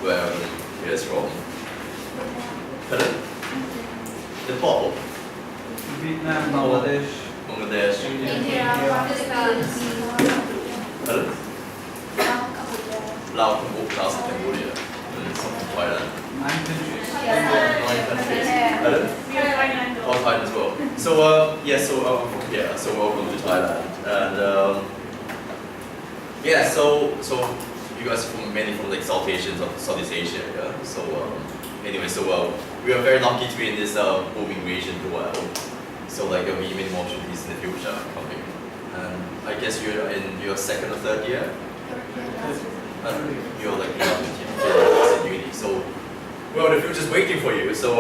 where he is from. Pardon? Nepal? Vietnam, Bangladesh. Bangladesh. India, Pakistan, Pardon? Laos, Cambodia. Something Thailand. 9 countries. 9 countries. Pardon? Oh, Thailand as well. So so welcome to Thailand. And so you guys are mainly from like South Asia, Southeast Asia, yeah. So we are very lucky to be in this booming region as well. So like we many more opportunities in the future coming. And I guess you're in your second or third year. You're like in uni. So well, the future's waiting for you. So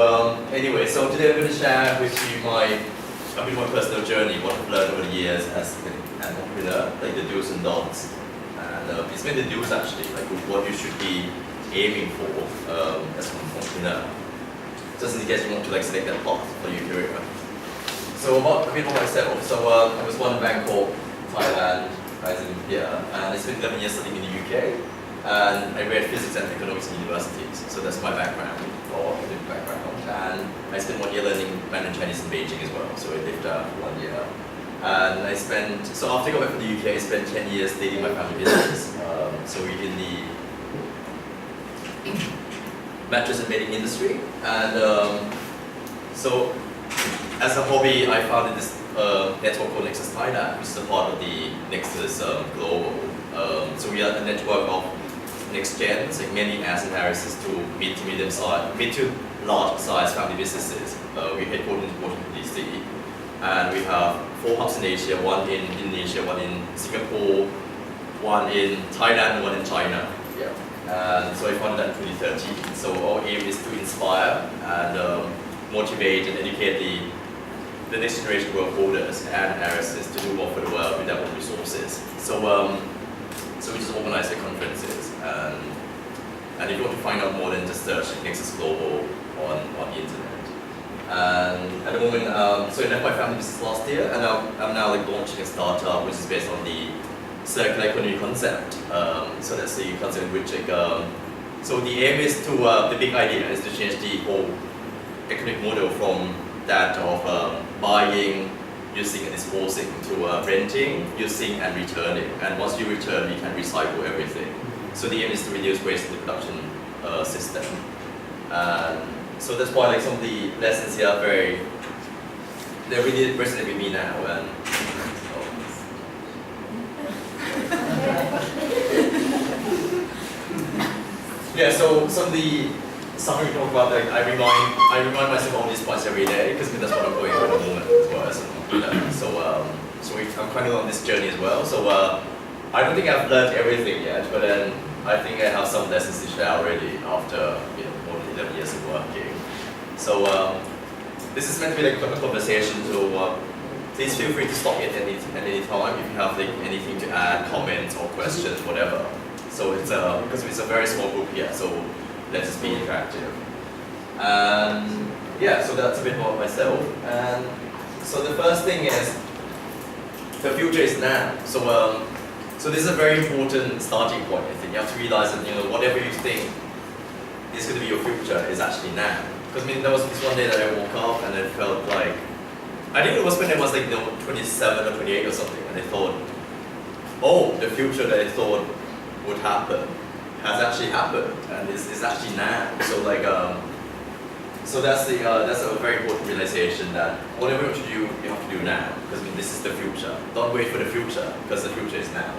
so today I'm going to share with you a bit more personal journey, what I've learned over the years as an entrepreneur, like the do's and don'ts. And it's been the do's actually, like what you should be aiming for as an entrepreneur, just in case you want to like select that path for your career. So a bit about myself. So I was born in Bangkok, Thailand. I was in here, and I spent 11 years studying in the UK. And I read physics and economics in universities, so that's my background, or academic background. And I spent 1 year learning Mandarin Chinese in Beijing as well, so I lived there for 1 year. And so after I got back from the UK, I spent 10 years leading my family business. So we in the mattress and bedding industry. And so as a hobby, I founded this network called NEXUS Thailand, which is a part of the NEXUS Global. So we are a network of next gens, like many asset houses to mid to large size family businesses. We headquartered in Washington DC, and we have 4 hubs in Asia, 1 in Indonesia, 1 in Singapore, 1 in Thailand, and 1 in China. Yeah. And so I founded that in 2013. So our aim is to inspire and motivate and educate the next generation of world holders and heiresses to do more for the world with their own resources. So we just organize the conferences, and if you want to find out more, then just search NEXUS Global on the internet. And at the moment, so I left my family business last year, and I'm now like launching a startup which is based on the circular economy concept. So that's the concept in which so the aim is to the big idea is to change the whole economic model from that of buying, using and disposing to renting, using and returning. And once you return, you can recycle everything. So the aim is to reduce waste in the production system. So that's why like some of the lessons here are they really resonate with me now. And yeah, so some of the stuff we talk about, like I remind myself of all these points every day because that's what I'm going through at the moment as well as an entrepreneur. So I'm kind of on this journey as well. So I don't think I've learned everything yet, but then I think I have some lessons to share already after more than 11 years of working. So this is meant to be like a conversation. So please feel free to stop me at any time if you have like anything to add, comments or questions, whatever. So it's because it's a very small group here, so let's just be interactive. And yeah, so that's a bit about myself. And so the first thing is, the future is now. So this is a very important starting point. I think you have to realize that whatever you think is going to be your future is actually now. Because there was this one day that I woke up and I felt like, I think it was when I was like 27 or 28 or something, and I thought, oh, the future that I thought would happen has actually happened, and is actually now. So like, so that's a very important realization that whatever you do, you have to do now, because this is the future. Don't wait for the future, because the future is now.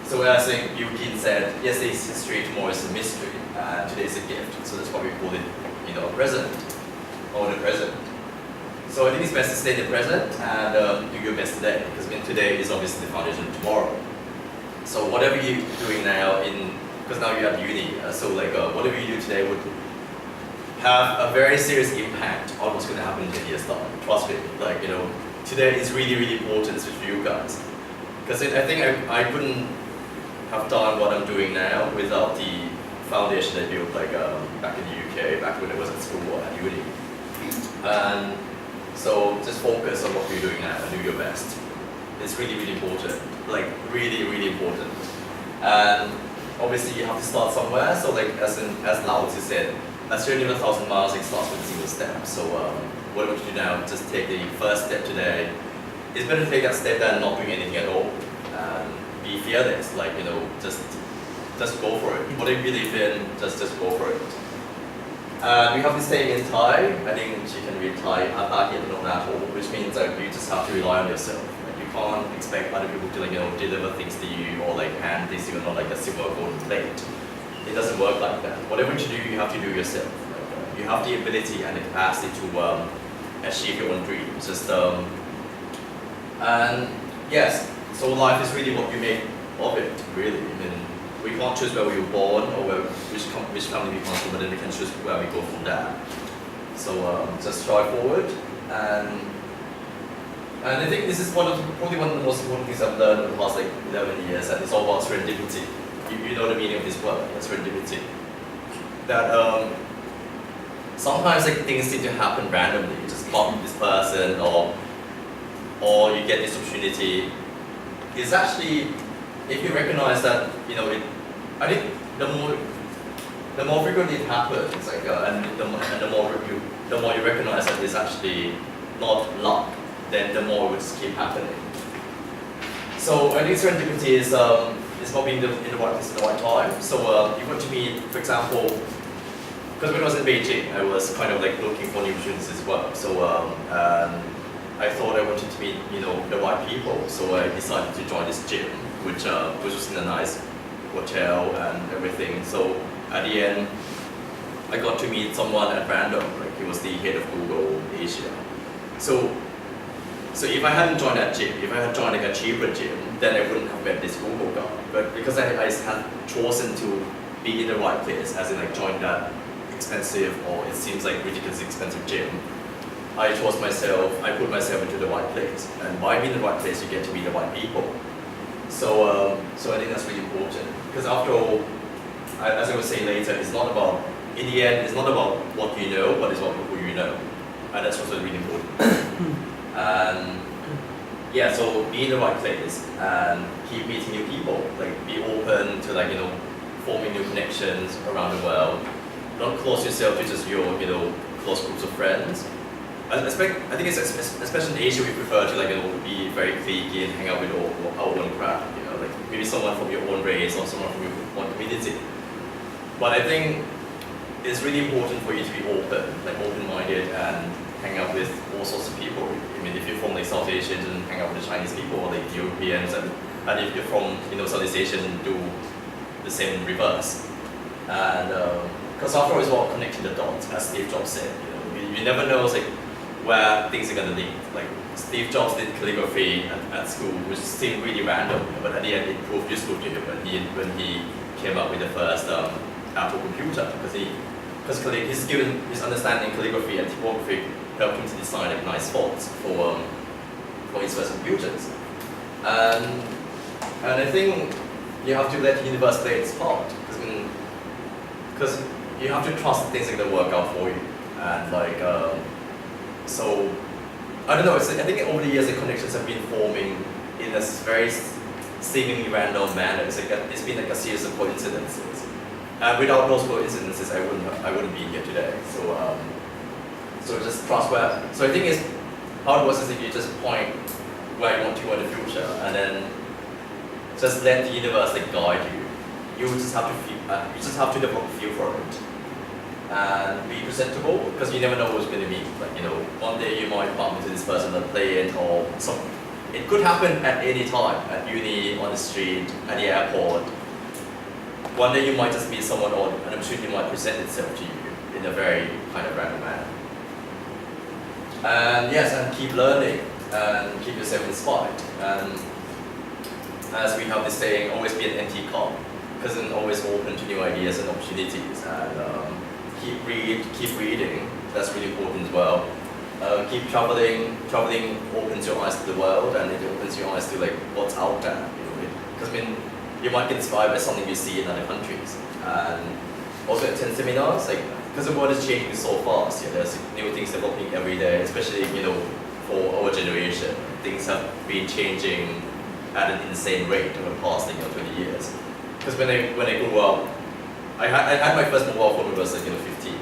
So I think Eugene said, yesterday is history, tomorrow is a mystery, and today is a gift. So that's why we call it, a present, or the present. So I think it's best to stay in the present and do your best today, because today is obviously the foundation of tomorrow. So whatever you're doing now, because now you're at uni, so like whatever you do today would have a very serious impact on what's going to happen in 10 years' time. Trust me, like today is really, really important, especially for you guys. Because I think I couldn't have done what I'm doing now without the foundation I built like back in the UK, back when I was at school or at uni. And so just focus on what you're doing now and do your best. It's really, really important, like really, really important. And obviously you have to start somewhere. So like as Lao Tzu said, a journey of 1,000 miles, it starts with a single step. So what I want you to do now, just take the first step today. It's better to take that step than not doing anything at all. And be fearless, like just go for it. Whatever you believe in, just go for it. We have this saying in Thai, I think she can read Thai, Nophol, which means that you just have to rely on yourself. Like, you can't expect other people to deliver things to you or like hand things to you, not like a silver or golden plate. It doesn't work like that. Whatever you do, you have to do yourself. Like, you have the ability and the capacity to achieve your own dreams. And yes, so life is really what you make of it, really. I mean, we can't choose where we were born or which family we come from, but then we can choose where we go from there. So just strive forward, and I think this is probably one of the most important things I've learned in the past like 11 years, and it's all about serendipity. You know the meaning of this word, serendipity. That sometimes like things seem to happen randomly. You just bump into this person, or you get this opportunity. It's actually, if you recognize that, I think the more frequently it happens, like, and the more you recognize that it's actually not luck, then the more it will just keep happening. So I think serendipity is not being in the right place at the right time. So you want to meet, for example, because when I was in Beijing, I was kind of like looking for new opportunities as well. So I thought I wanted to meet, the right people. So I decided to join this gym, which was in a nice hotel and everything. So at the end, I got to meet someone at random. Like he was the head of Google Asia. So if I hadn't joined that gym, if I had joined like a cheaper gym, then I wouldn't have met this Google guy. But because I had chosen to be in the right place, as in like join that expensive or it seems like ridiculously expensive gym, I put myself into the right place. And by being in the right place, you get to meet the right people. So I think that's really important. Because after all, as I will say later, in the end, it's not about what you know, but it's about who you know. And that's also really important. And yeah, so be in the right place and keep meeting new people. Like be open to forming new connections around the world. Don't close yourself to just your close groups of friends. I think it's especially in Asia we prefer to be very cliquey and hang out with our own crowd. Like maybe someone from your own race or someone from your own community. But I think it's really important for you to be open-minded and hang out with all sorts of people. I mean, if you're from South Asians and hang out with the Chinese people or the Europeans, and if you're from Southeast Asian, do the same in reverse. And because after all, it's about connecting the dots, as Steve Jobs said. You never know where things are going to lead. Like Steve Jobs did calligraphy at school, which seemed really random, but at the end it proved useful to him when he came up with the first Apple computer, because his understanding calligraphy and typography helped him to design nice fonts for his first computers. And I think you have to let the universe play its part, because you have to trust that things are going to work out for you. And so I don't know. I think over the years the connections have been forming in a very seemingly random manner. It's been a series of coincidences. And without those coincidences, I wouldn't be here today. So just trust where. So I think how it works is if you just point where you want to go in the future, and then just let the universe guide you. You just have to develop a feel for it. And be presentable, because you never know who's going to meet. One day you might bump into this person on a plane or something. It could happen at any time, at uni, on the street, at the airport. One day you might just meet someone, or an opportunity might present itself to you in a very kind of random manner. And yes, and keep learning and keep yourself inspired. And as we have this saying, always be an empty cup, because then always open to new ideas and opportunities. And keep reading. That's really important as well. Keep traveling opens your eyes to the world, and it opens your eyes to what's out there. Because you might get inspired by something you see in other countries. And also attend seminars, because the world is changing so fast. There's new things developing every day, especially for our generation. Things have been changing at an insane rate over the past 20 years. because when I grew up, I had my first mobile phone when I was like 15.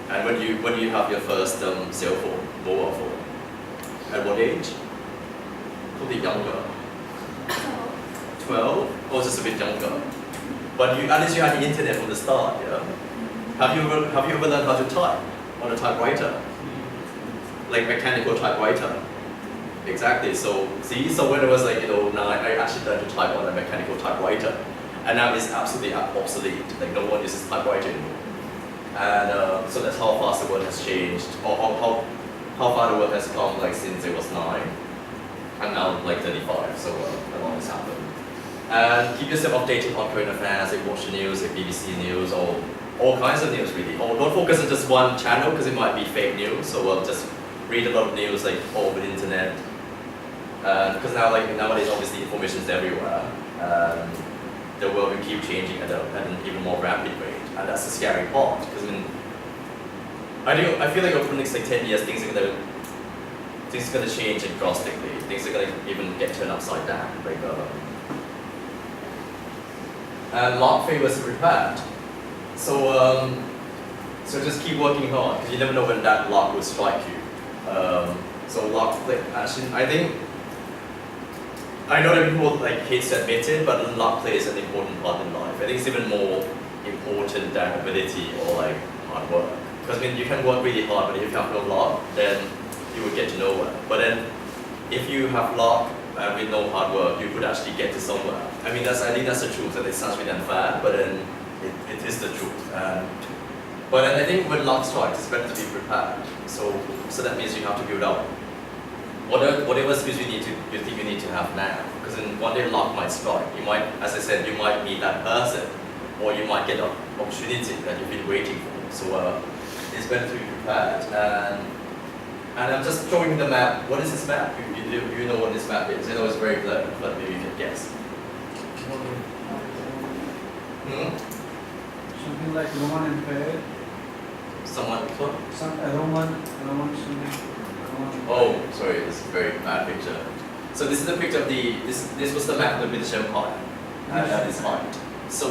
And when you have your first cell phone, mobile phone, at what age? Probably younger. 12 or just a bit younger. But at least you had the internet from the start, yeah? Have you ever learned how to type on a typewriter? Like mechanical typewriter? Exactly, so when I was like, 9, I actually learned to type on a mechanical typewriter. And now it's absolutely obsolete, like no one uses typewriter anymore. And so that's how fast the world has changed, or how far the world has come, like since it was 9. I'm now like 35, so a lot has happened. And keep yourself updated on current affairs, like watch the news, like BBC News, or all kinds of news really. Or don't focus on just one channel because it might be fake news, so just read a lot of news like all over the internet. Because nowadays obviously information is everywhere. The world will keep changing at an even more rapid rate, and that's the scary part. Because I feel like over the next like 10 years, things are gonna change drastically. Things are gonna even get turned upside down. Like, and luck favors the prepared. So just keep working hard because you never know when that luck will strike you. So luck, like actually, I know that people like hate to admit it, but luck plays an important part in life. I think it's even more important than ability or like hard work. Because you can work really hard, but if you have no luck, then you will get to nowhere. But then, if you have luck with no hard work, you could actually get to somewhere. I think that's the truth, and it sounds really unfair, but then it is the truth. But then I think when luck strikes, it's better to be prepared. So that means you have to build up whatever skills you think you need to have now. Because then one day luck might strike. You might, as I said, you might meet that person, or you might get an opportunity that you've been waiting for. So it's better to be prepared. And I'm just showing the map. What is this map? You know what this map is. I know it's very blurred, but maybe you can guess. Something like Roman Empire. Someone what? Roman something. Oh, sorry, it's a very bad picture. So this is a picture of this was the map of the British Empire at its height. So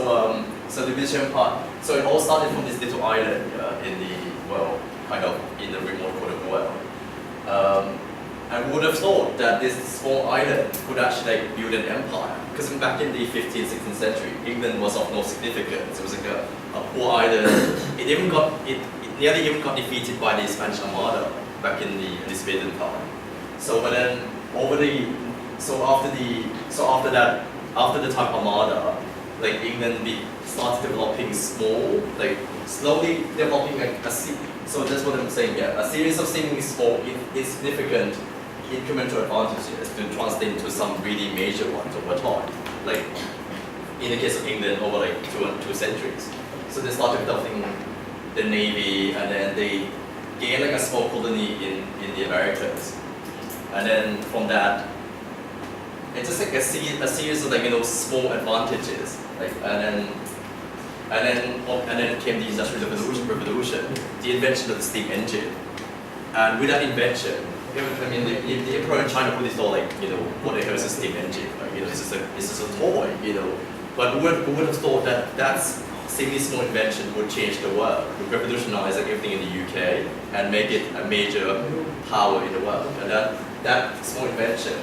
the British Empire. So it all started from this little island in the remote part of the world. I would have thought that this small island could actually like build an empire. Because back in the 15th, 16th century, England was of no significance. It was like a poor island. It nearly even got defeated by the Spanish Armada back in the Elizabethan time. So but then after the time Armada, like England started developing slowly developing a so that's what I'm saying here. A series of seemingly small, insignificant, incremental advantages to translate into some really major ones over time. Like in the case of England, over like two centuries. So they started developing the navy, and then they gained like a small colony in the Americas, and then from that, it's just like a series of small advantages, like and then came the Industrial Revolution, the invention of the steam engine, and with that invention, the emperor in China put this all like what the hell is a steam engine? Like this is a toy, but who would have thought that seemingly small invention would change the world, would revolutionize like everything in the UK and make it a major power in the world. And that small invention,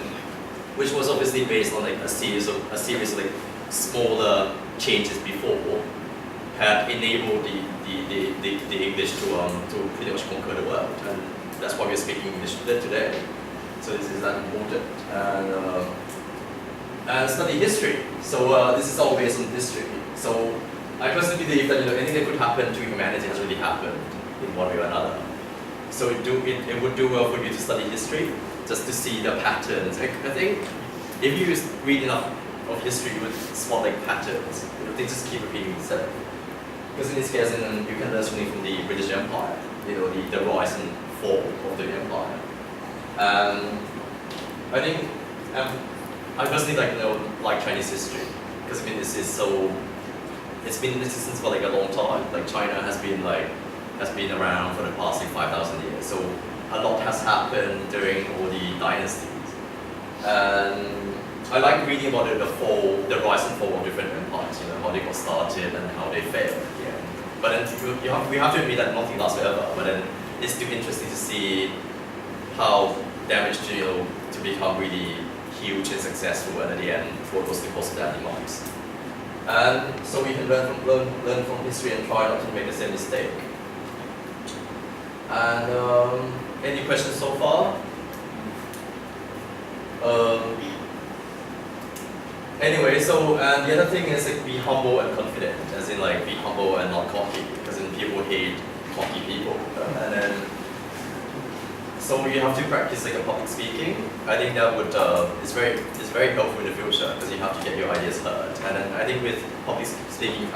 which was obviously based on like a series of like smaller changes before, had enabled the English to pretty much conquer the world, and that's why we're speaking English today. So this is that important. And study history. So this is all based on history. So I personally believe that anything that could happen to humanity has already happened in one way or another. So it would do well for you to study history, just to see the patterns. I think if you read enough of history, you would spot like patterns. Things just keep repeating themselves. Because in this case, you can learn something from the British Empire, the rise and fall of the empire. I think I personally like Chinese history because this is so. It's been in existence for like a long time. Like China has been around for the past 5,000 years. So a lot has happened during all the dynasties. I like reading about the rise and fall of different empires, you know, how they got started and how they failed. Yeah. But then we have to admit that nothing lasts forever. But then it's still interesting to see how damaged, you know, to become really huge and successful, and at the end, what was the cost of that demise. And so we can learn from history and try not to make the same mistake. And any questions so far? Anyway, so and the other thing is like be humble and confident, as in like be humble and not cocky, because then people hate cocky people. And then so you have to practice like a public speaking. I think that would it's very helpful in the future because you have to get your ideas heard. And then I think with public speaking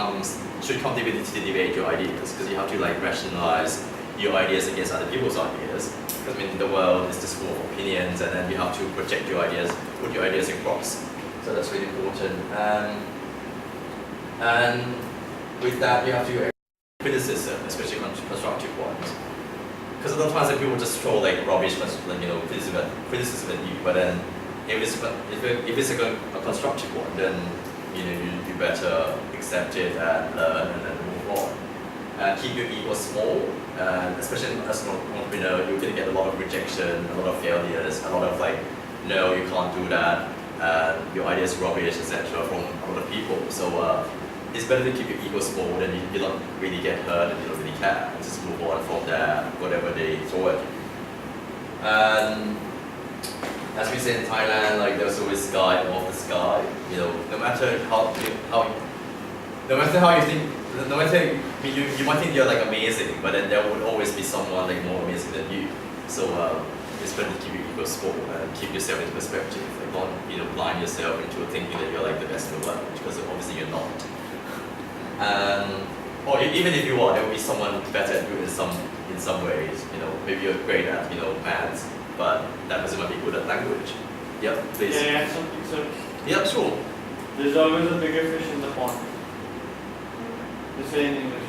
should come the ability to debate your ideas, because you have to like rationalize your ideas against other people's ideas. Because I mean the world is just full of opinions, and then you have to project your ideas, put your ideas across. So that's really important. And with that you have to criticism, especially constructive ones. Because a lot of times like, people just throw like rubbish, like, you know, criticism at you. But then if it's a constructive one, then you know you better accept it and learn and then move on. And keep your ego small. And especially as an entrepreneur, you're going to get a lot of rejection, a lot of failures, a lot of like, no, you can't do that, and your idea is rubbish, etc. from a lot of people. So it's better to keep your ego small, then you don't really get hurt and you don't really care. And just move on from there, whatever they throw at you. And as we say in Thailand, like there's always sky above the sky. You know, no matter how you think. No matter, you might think you're like amazing, but then there would always be someone like more amazing than you. So it's better to keep your ego small and keep yourself in perspective. Like don't blind yourself into thinking that you're like the best in the world, because obviously you're not. Or even if you are, there will be someone better at doing it in some ways. You know, maybe you're great at maths, but that person might be good at language. Yep, please. Can I add something, sir? Yep, sure. There's always a bigger fish in the pond. They say in English.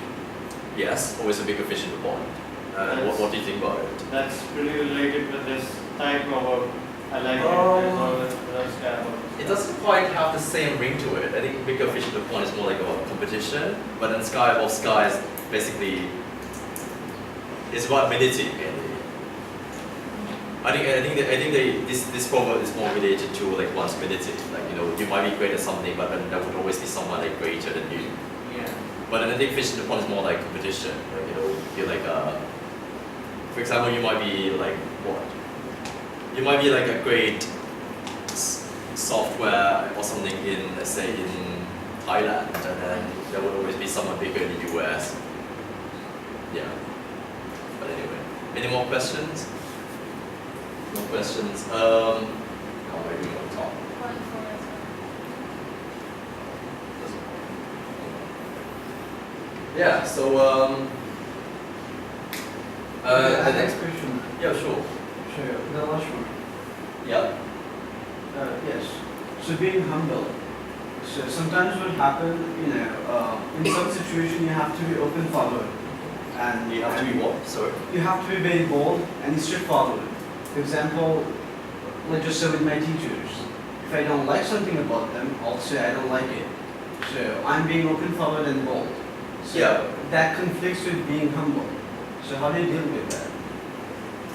Yes, always a bigger fish in the pond. What do you think about it? That's pretty related with this Thai proverb. I like it. There's always a scam. It doesn't quite have the same ring to it. I think bigger fish in the pond is more like about competition, but then sky above sky is basically it's about meditating mainly. I think this proverb is more related to like one's meditating. Like you might be great at something, but then there would always be someone like greater than you. Yeah. But then I think fish in the pond is more like competition. Like you're like for example, you might be like what? You might be like a great software or something in, let's say, in Thailand, and then there would always be someone bigger in the US. Yeah. But anyway, any more questions? No questions. How maybe we want to talk. Yeah. So the next question. Yeah, sure. Sure. The last one. Yeah. Yes. So being humble. So sometimes what happen, in some situation you have to be open forward, and You have to be what? Sorry. You have to be very bold and straightforward. For example, let's just say with my teachers, if I don't like something about them, I'll say I don't like it. So I'm being open forward and bold. So Yeah. that conflicts with being humble. So how do you deal with that?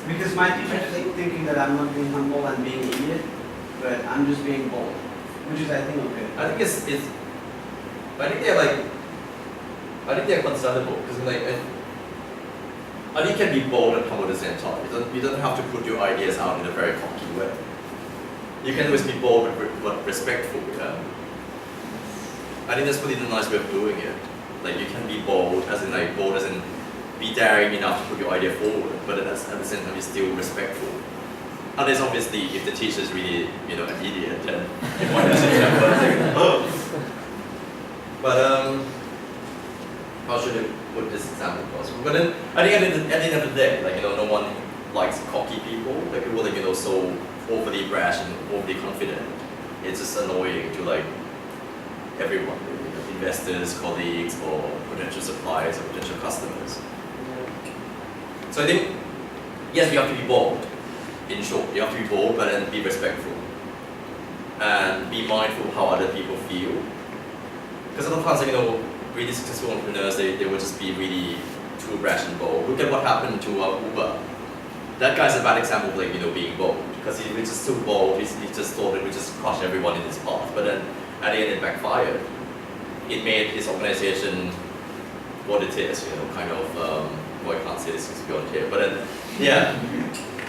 Because my teachers thinking that I'm not being humble and being idiot, but I'm just being bold, which is I think okay. I think it's I think they're concernable because like I think you can be bold and humble at the same time. You don't have to put your ideas out in a very cocky way. You can always be bold but respectful. Yeah? I think that's really the nice way of doing it. Like you can be bold as in be daring enough to put your idea forward, but at the same time you're still respectful. Unless obviously if the teacher is really an idiot, then you might have to But how should I put this example possible? But then I think at the end of the day, no one likes cocky people, like people that so overly brash and overly confident. It's just annoying to everyone, investors, colleagues, or potential suppliers or potential customers. So I think yes, you have to be bold. In short, you have to be bold, but then be respectful. and be mindful of how other people feel. Because sometimes, really successful entrepreneurs, they will just be really too brash and bold. Look at what happened to Uber. That guy's a bad example of being bold, because he was just too bold. He just thought it would just crush everyone in his path. But then at the end, it backfired. It made his organization what it is, kind of. Well, I can't say this beyond here, but then, yeah.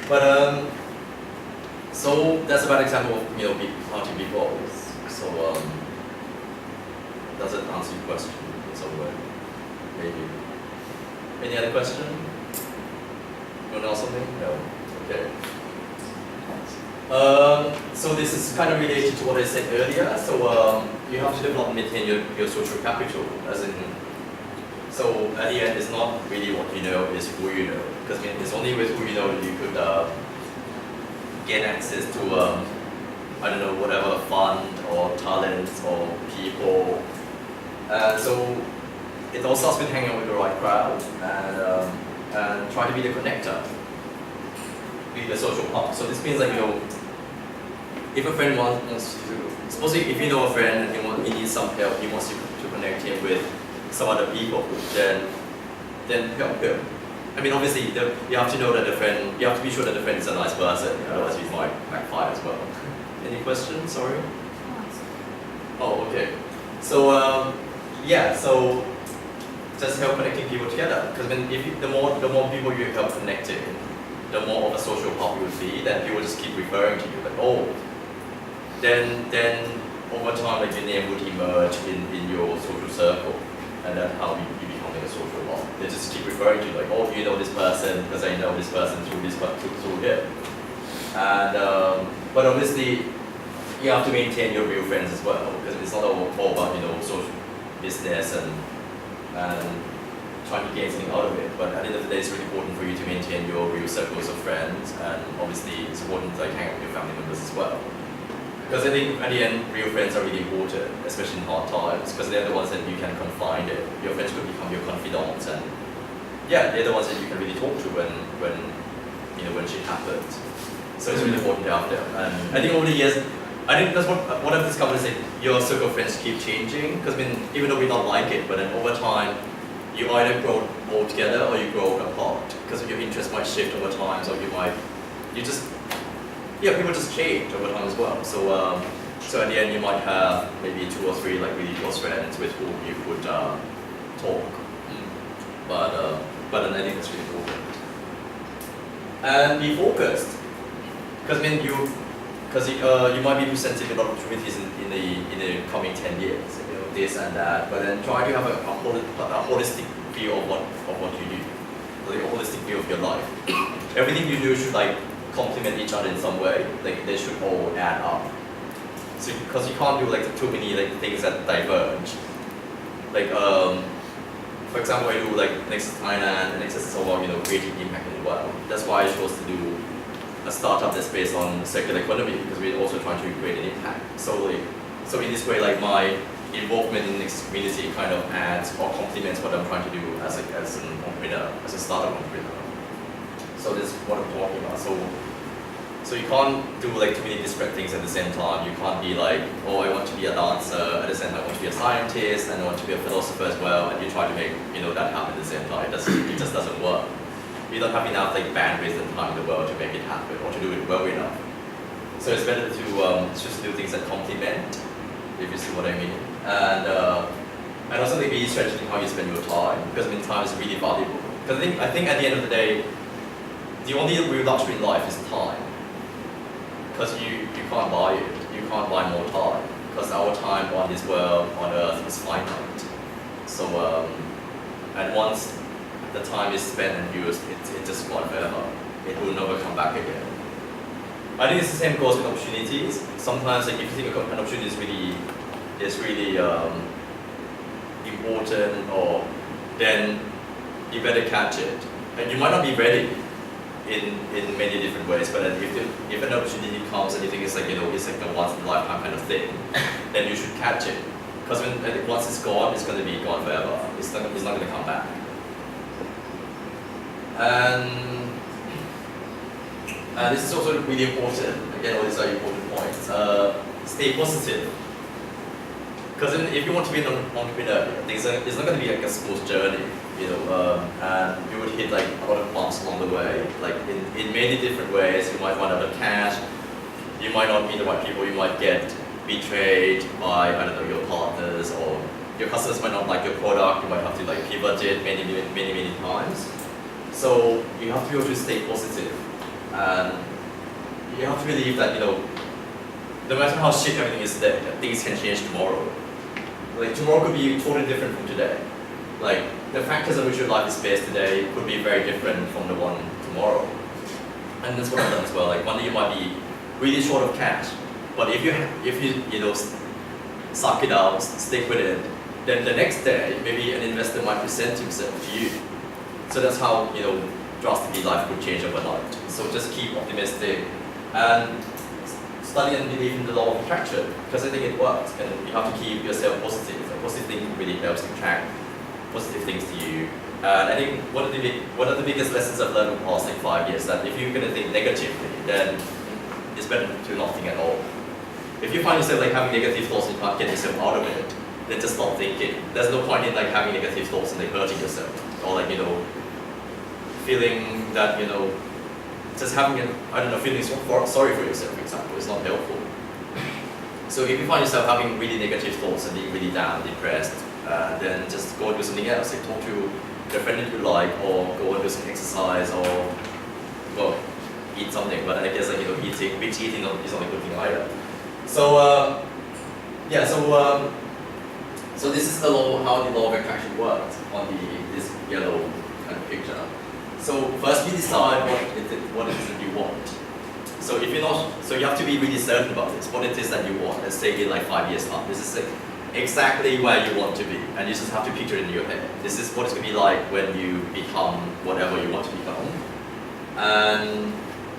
But so that's a bad example of how to be bold. So does it answer your question in some way? Maybe. Any other question? You want to know something? No. Okay. So this is kind of related to what I said earlier. So you have to develop and maintain your social capital, as in. So at the end, it's not really what you know, it's who you know. Because it's only with who you know that you could gain access to I don't know, whatever fund or talents or people. So it all starts with hanging out with the right crowd and try to be the connector, be the social hub. So this means if a friend wants to, suppose if you know a friend and he needs some help, he wants you to connect him with some other people, then help him. I mean, obviously, you have to know that you have to be sure that the friend is a nice person, otherwise he might backfire as well. Any questions? Sorry? Oh, okay. So, so just help connecting people together. Because the more people you help connecting, the more of a social hub you will be, then people just keep referring to you, then over time, your name would emerge in your social circle. And that's how you become a social hub. They just keep referring to you, you know this person because I know this person through him. And but obviously, you have to maintain your real friends as well, because it's not all about social business and trying to gain something out of it. But at the end of the day, it's really important for you to maintain your real circles of friends, and obviously, it's important to hang out with your family members as well. Because I think at the end, real friends are really important, especially in hard times, because they're the ones that you can confide in. Your friends could become your confidants, and they're the ones that you can really talk to when shit happens. So it's really important to have them. And I think over the years, I think that's what I've discovered is that your circle of friends keep changing. Because even though we don't like it, but then over time, you either grow all together or you grow apart. Because your interests might shift over time, so people just change over time as well. So at the end, you might have maybe 2 or 3 really close friends with whom you could talk. But then I think that's really important. And be focused, because you might be presented with opportunities in the coming 10 years, this and that. But then try to have a holistic view of what you do, a holistic view of your life. Everything you do should complement each other in some way. They should all add up. So because you can't do too many things that diverge. For example, I do NEXUS Thailand, and NEXUS is all about creating impact in the world. That's why I chose to do a startup that's based on circular economy, because we're also trying to create an impact. So in this way, my involvement in the NEXUS community kind of adds or complements what I'm trying to do as an entrepreneur, as a startup entrepreneur. So this is what I'm talking about. So you can't do too many disparate things at the same time. You can't be I want to be a dancer, at the same time I want to be a scientist, and I want to be a philosopher as well, and you try to make that happen at the same time. It just doesn't work. You don't have enough bandwidth and time in the world to make it happen or to do it well enough. So it's better to just do things that complement, if you see what I mean. And also maybe strategically how you spend your time, because time is really valuable. Because I think at the end of the day, the only real luxury in life is time. Because you can't buy it. You can't buy more time. Because our time on this world, on Earth, is finite. So, and once the time is spent and used, it's just gone forever. It will never come back again. I think it's the same goes with opportunities. Sometimes if you think an opportunity is really important, or then you better catch it. And you might not be ready in many different ways, but if an opportunity comes and you think it's it's a once in a lifetime kind of thing, then you should catch it. Because once it's gone, it's going to be gone forever. It's not going to come back. And this is also really important. Again, all these are important points. stay positive. Because if you want to be an entrepreneur, it's not going to be like a smooth journey, and you would hit like a lot of bumps along the way, like in many different ways. You might run out of cash, you might not meet the right people, you might get betrayed by, I don't know, your partners, or your customers might not like your product, you might have to like pivot it many times. So you have to be able to stay positive, and you have to believe that, no matter how shit everything is today, things can change tomorrow. Like tomorrow could be totally different from today. Like the factors on which your life is based today could be very different from the one tomorrow. And that's what I've done as well. Like one day you might be really short of cash, but if you suck it out, stick with it, then the next day maybe an investor might present himself to you. So that's how drastically life could change overnight. So just keep optimistic and study and believe in the law of attraction, because I think it works, and you have to keep yourself positive. A positive thing really helps to attract positive things to you. And I think one of the biggest lessons I've learned over the past 5 years is that if you're going to think negatively, then it's better to not think at all. If you find yourself like having negative thoughts and you can't get yourself out of it, then just stop thinking. There's no point in like having negative thoughts and like hurting yourself, or like feeling that just having feeling sorry for yourself, for example, is not helpful. So if you find yourself having really negative thoughts and being really down, depressed, then just go and do something else. Like talk to your friend that you like, or go and do some exercise, or well, eat something. But I guess like binge eating is not a good thing either. So so this is how the law of attraction works on this yellow kind of picture. So first you decide what it is that you want. So if you're not, so you have to be really certain about this, what it is that you want. Let's say in like 5 years time, this is exactly where you want to be, and you just have to picture it in your head. This is what it's going to be like when you become whatever you want to become. And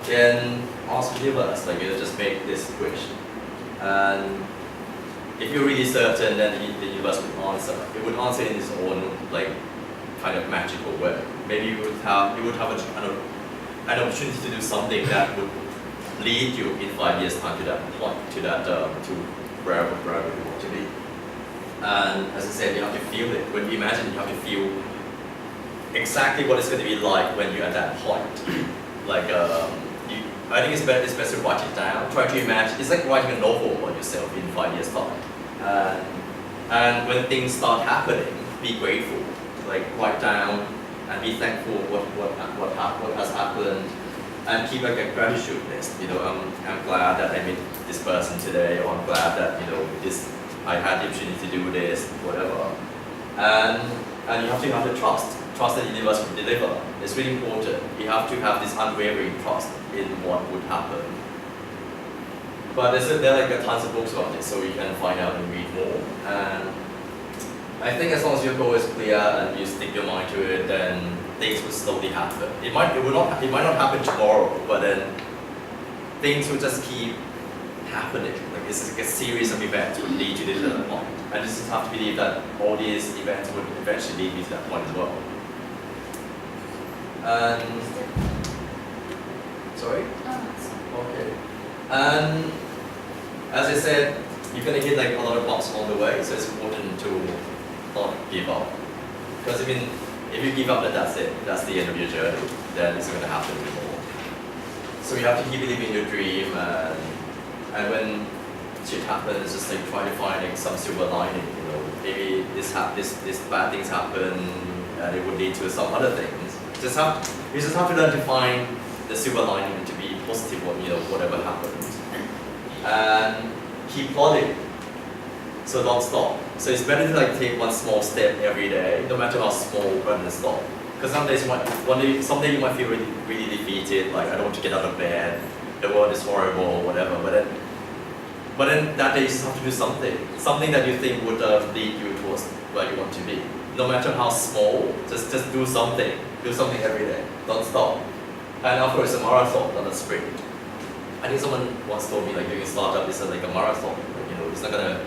then ask the universe, just make this wish. And if you're really certain, then the universe would answer. It would answer in its own kind of magical way. Maybe you would have an opportunity to do something that would lead you in 5 years' time to that point, to wherever you want to be. And as I said, you have to feel it. When you imagine, you have to feel exactly what it's going to be like when you're at that point. I think it's best to write it down. Try to imagine. It's like writing a novel on yourself in 5 years' time. And when things start happening, be grateful. Write down and be thankful what has happened, and keep a gratitude list. I'm glad that I met this person today, or I'm glad that I had the opportunity to do this, whatever. And you have to have the trust that the universe will deliver. It's really important. You have to have this unwavering trust in what would happen. But there are tons of books about this, so you can find out and read more. And I think as long as your goal is clear and you stick your mind to it, then things will slowly happen. It might not happen tomorrow, but then things will just keep happening. It's like a series of events will lead you to that point. And you just have to believe that all these events would eventually lead me to that point as well. And sorry? Okay. And as I said, you're gonna hit a lot of bumps along the way, so it's important to not give up. Because if you give up, then that's it. That's the end of your journey. Then it's going to happen anymore. So you have to keep believing in your dream, and when shit happens, just try to find some silver lining. Maybe this bad things happen, and it would lead to some other things. You just have to learn to find the silver lining and to be positive on whatever happens, and keep plodding. So don't stop. So it's better to take one small step every day, no matter how small, rather than stop. Because someday you might feel really, really defeated, I don't want to get out of bed, the world is horrible, whatever. But then that day you just have to do something that you think would lead you towards where you want to be. No matter how small, just do something. Do something every day. Don't stop. And of course, it's a marathon, not a sprint. I think someone once told me doing a startup is like a marathon. It's not gonna.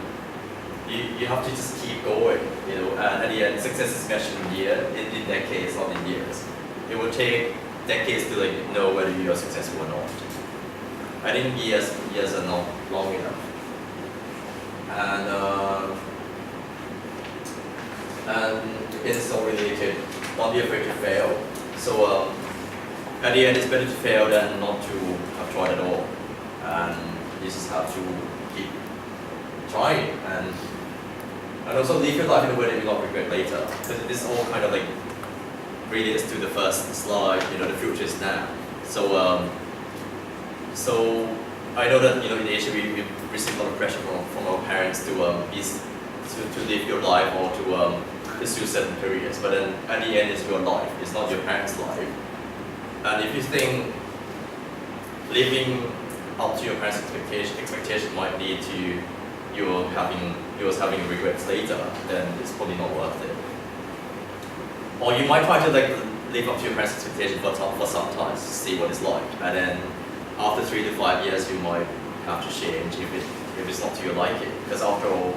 You have to just keep going, and at the end, success is measured in decades, not in years. It will take decades to know whether you are successful or not. I think years are not long enough. not be afraid to fail. So at the end, it's better to fail than not to have tried at all. And you just have to keep trying and also live your life in a way that you not regret later. Because this all kind of like relates to the first slide. You know, the future is now. So so I know that in Asia we receive a lot of pressure from our parents to live your life or to pursue certain careers. But then at the end, it's your life. It's not your parents' life. And if you think living up to your parents' expectation might lead to yours having regrets later, then it's probably not worth it. Or you might try to like live up to your parents' expectation for some time to see what it's like, and then after 3 to 5 years you might have to change if it's not to your liking, because after all,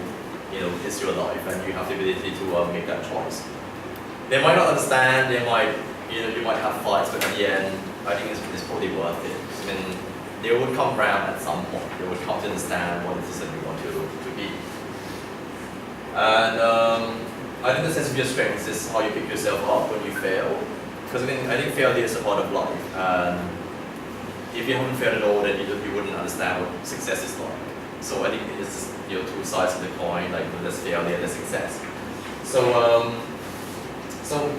it's your life and you have the ability to make that choice. They might not understand, they might you might have fights, but at the end, I think it's probably worth it. I mean, they would come around at some point. They would come to understand what it is that you want to be. And I think the sense of your strengths is how you pick yourself up when you fail. Because I think failure is a part of life. And if you haven't failed at all, then you wouldn't understand what success is like. So I think it's two sides of the coin, like there's failure, there's success. So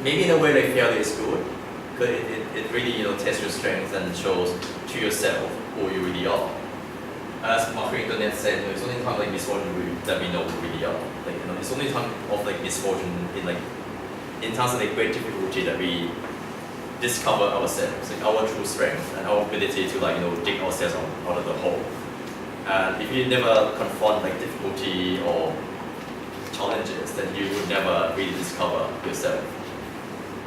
maybe in a way like failure is good, because it really tests your strengths and shows to yourself who you really are. As Mark Internet said, it's only time like misfortune that we know who we really are. Like it's only time of like misfortune in terms of like great difficulty that we discover ourselves, like our true strength and our ability to like dig ourselves out of the hole. And if you never confront like difficulty or challenges, then you would never really discover yourself.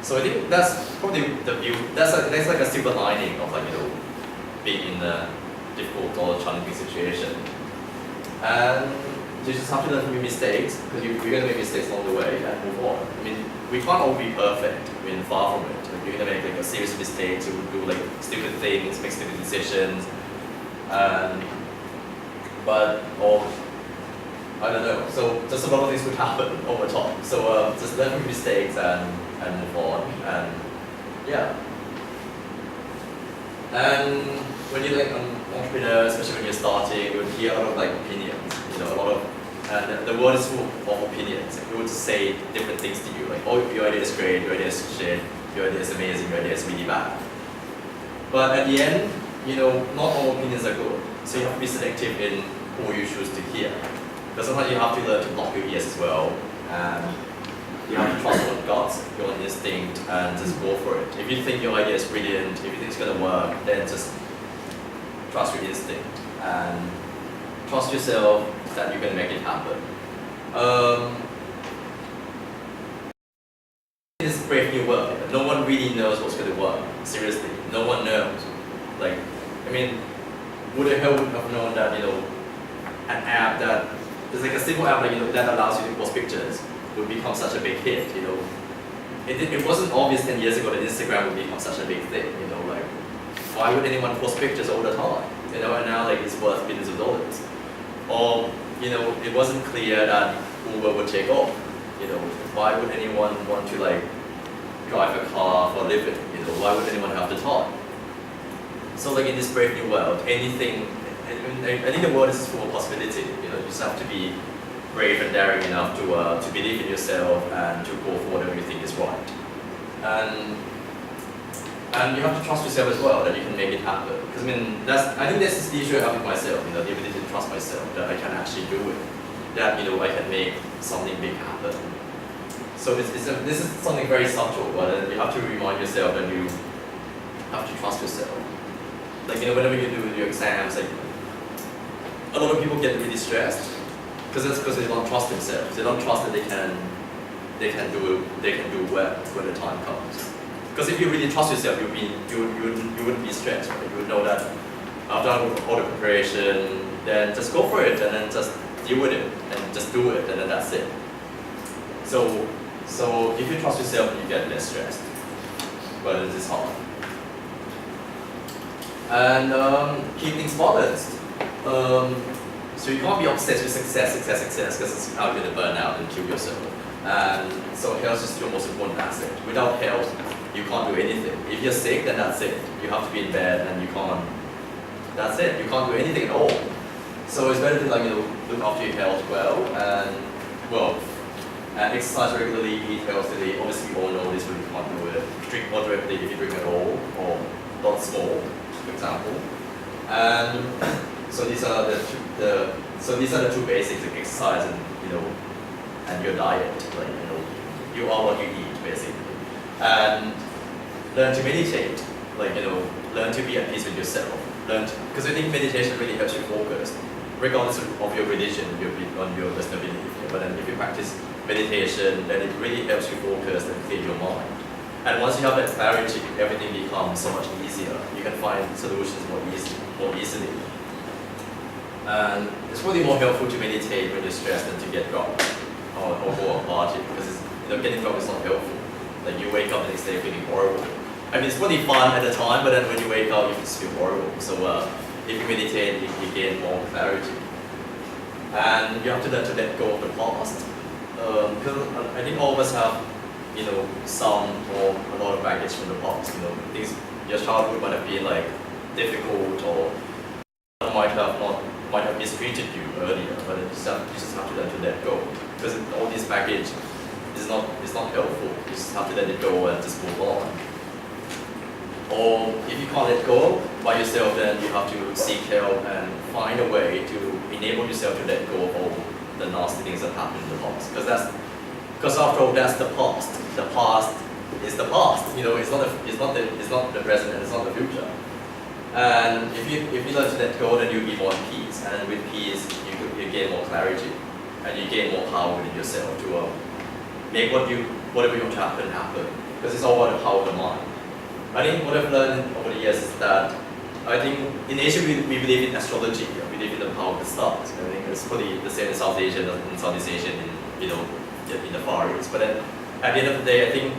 So I think that's probably the view. That's like a silver lining of like being in a difficult or challenging situation. And you just have to learn from your mistakes, because you're going to make mistakes along the way and move on. I mean, we can't all be perfect. I mean, far from it. Like, you're going to make like a series of mistakes. You will do like stupid things, make stupid decisions, or I don't know. So just a lot of things would happen over time. So just learn from mistakes and move on. And yeah. And when you're like an entrepreneur, especially when you're starting, you would hear a lot of like opinions. And the world is full of opinions. Like, people would say different things to you, like, oh, your idea is great, your idea is shit, your idea is amazing, your idea is really bad. But at the end, not all opinions are good. So you have to be selective in who you choose to hear. Because sometimes you have to learn to block your ears as well. And you have to trust your guts, your instinct, and just go for it. If you think your idea is brilliant, if you think it's going to work, then just trust your instinct and trust yourself that you can make it happen. This brave new world, no one really knows what's going to work. Seriously, no one knows. Like, I mean, who the hell would have known that an app that is like a simple app that allows you to post pictures would become such a big hit. It wasn't obvious 10 years ago that Instagram would become such a big thing. Like, why would anyone post pictures all the time? And now like it's worth billions of dollars. Or it wasn't clear that Uber would take off. Why would anyone want to like drive a car for a living? Why would anyone have the time? So like in this brave new world, anything. I think the world is full of possibility. You just have to be brave and daring enough to believe in yourself and to go for whatever you think is right. And you have to trust yourself as well that you can make it happen. Because I think that's the issue I have with myself. The ability to trust myself that I can actually do it. That I can make something big happen. So this is something very subtle, but you have to remind yourself that you have to trust yourself. Like whenever you do your exams, like a lot of people get really stressed because they don't trust themselves. They don't trust that they can do well when the time comes. Because if you really trust yourself, you wouldn't be stressed. Right? You would know that after all the preparation, then just go for it and then just deal with it and just do it and then that's it. So if you trust yourself, you get less stressed. But it is hard. And keep things balanced. So you can't be obsessed with success, because it's how you're going to burn out and kill yourself. And so health is your most important asset. Without health, you can't do anything. If you're sick, then that's it. You have to be in bed and you can't, that's it. You can't do anything at all. So it's better to look after your health well and exercise regularly, eat healthily. Obviously we all know this, but you can't do it. Drink moderately if you drink at all, or not small, for example. And so these are the two basics, like exercise and your diet. You are what you eat basically. And learn to meditate, learn to be at peace with yourself. Because I think meditation really helps you focus, regardless of your religion, on your personal belief. But then if you practice meditation, then it really helps you focus and clear your mind. And once you have that clarity, everything becomes so much easier. You can find solutions more easily. And it's really more helpful to meditate when you're stressed than to get drunk or go a party, because getting drunk is not helpful. You wake up the next day feeling horrible. I mean, it's really fun at the time, but then when you wake up, you just feel horrible. So if you meditate, you gain more clarity. And you have to learn to let go of the past. Because I think all of us have, some or a lot of baggage from the past. Things your childhood might have been difficult, or might have mistreated you earlier, but you just have to learn to let go. Because all this baggage is not helpful. You just have to let it go and just move on. Or if you can't let go by yourself, then you have to seek help and find a way to enable yourself to let go of all the nasty things that happened in the past. Because after all, that's the past. The past is the past. It's not the present and it's not the future. And if you learn to let go, then you'll be more at peace. And with peace, you gain more clarity, and you gain more power within yourself to make whatever you want to happen. Because it's all about the power of the mind. I think what I've learned over the years is that I think in Asia we believe in astrology. We believe in the power of the stars. I think it's probably the same in South Asia and in Southeast Asia, in the Far East. But then at the end of the day, I think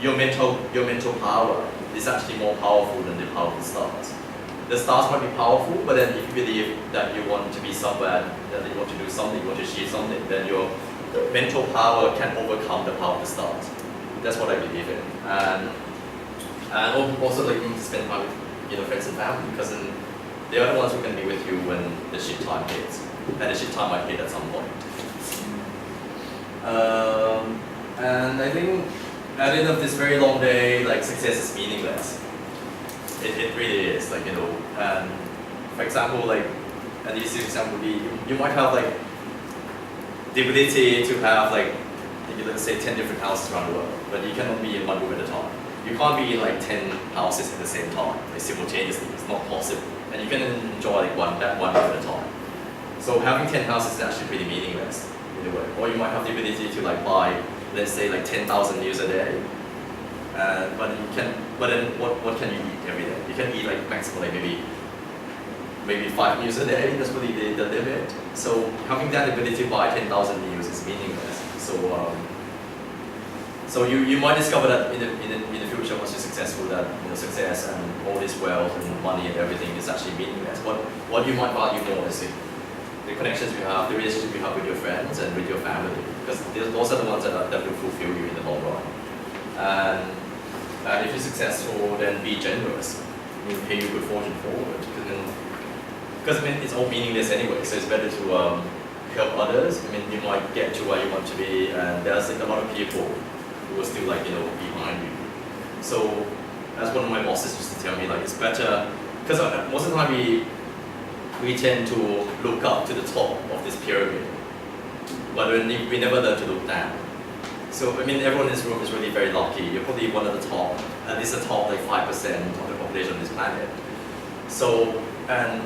your mental power is actually more powerful than the power of the stars. The stars might be powerful, but then if you believe that you want to be somewhere, that you want to do something, you want to achieve something, then your mental power can overcome the power of the stars. That's what I believe in. And also you need to spend time with friends and family, because then they're the ones who can be with you when the shit time hits, and the shit time might hit at some point. And I think at the end of this very long day, success is meaningless. It really is, and for example, an easy example would be you might have the ability to have let's say 10 different houses around the world, but you cannot be in one room at a time. You can't be in 10 houses at the same time, simultaneously. It's not possible. And you can enjoy one room at a time. So having 10 houses is actually pretty meaningless in a way. Or you might have the ability to buy, let's say 10,000 meals a day. But then what can you eat every day? You can eat maximum maybe 5 meals a day. That's really the limit. So having that ability to buy 10,000 meals is meaningless. So you might discover that in the future, once you're successful, that success and all this wealth and money and everything is actually meaningless. What you might value more is the connections you have, the relationship you have with your friends and with your family, because those are the ones that will fulfill you in the long run. And if you're successful, then be generous. Pay your good fortune forward. Because it's all meaningless anyway, so it's better to help others. You might get to where you want to be, and there's a lot of people who are still behind you. So that's one of my bosses used to tell me, it's better, because most of the time we tend to look up to the top of this pyramid, but we never learn to look down. So everyone in this room is really very lucky. You're probably one of the top, at least the top 5% of the population on this planet. So, and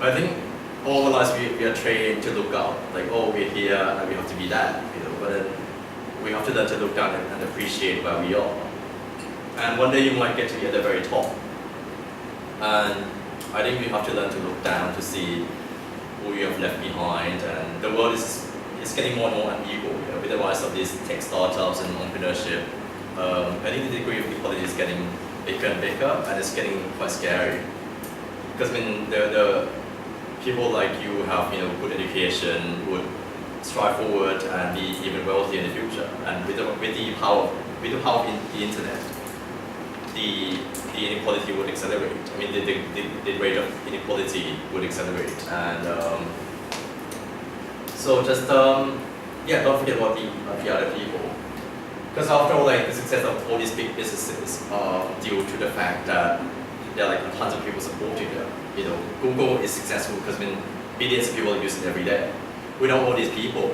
I think all our lives we are trained to look up, we're here and we have to be that, but then we have to learn to look down and appreciate where we are. And one day you might get to be at the very top. And I think we have to learn to look down to see who you have left behind. And the world is getting more and more unequal, with the rise of these tech startups and entrepreneurship. I think the degree of equality is getting bigger and bigger, and it's getting quite scary. Because the people like you have good education, strive forward and be even wealthier in the future. And with the power of the internet, the inequality would accelerate. I mean, the rate of inequality would accelerate. And so just yeah, don't forget about the other people. Because after all, like the success of all these big businesses due to the fact that there are like tons of people supporting them. You know, Google is successful because billions of people use it every day. Without all these people,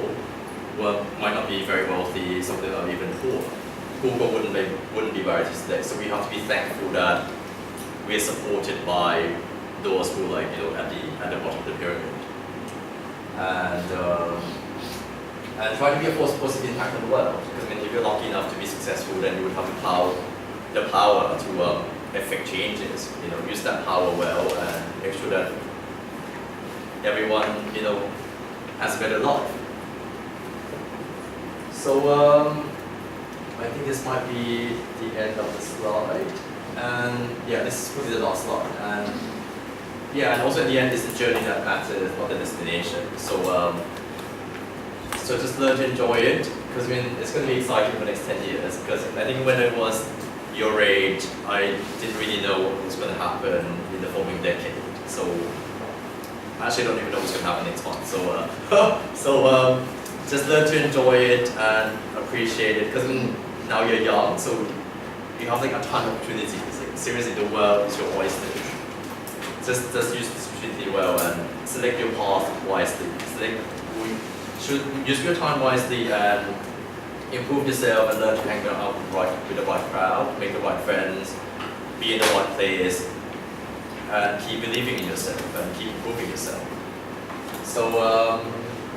well, might not be very wealthy, some of them are even poor. Google wouldn't be where it is today. So we have to be thankful that we're supported by those who like at the bottom of the pyramid. And try to be a positive impact on the world. Because I mean, if you're lucky enough to be successful, then you would have the power to affect changes. You know, use that power well and make sure that everyone has a better life. So I think this might be the end of the slide. And yeah, this is probably the last slide. And yeah, and also at the end, it's the journey that matters, not the destination. So just learn to enjoy it, because I mean, it's going to be exciting for the next 10 years. Because I think when I was your age, I didn't really know what was going to happen in the following decade. So I actually don't even know what's going to happen next month. So just learn to enjoy it and appreciate it, because now you're young, so you have like a ton of opportunities. Like, seriously, the world is your oyster. Just use this opportunity well and select your path wisely. Should use your time wisely and improve yourself and learn to hang out with the right crowd, make the right friends, be in the right place, and keep believing in yourself and keep improving yourself. So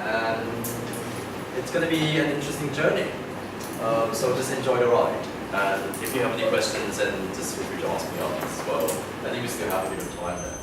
and it's going to be an interesting journey. So just enjoy the ride. And if you have any questions, then just feel free to ask me on as well. I think we still have a bit of time there.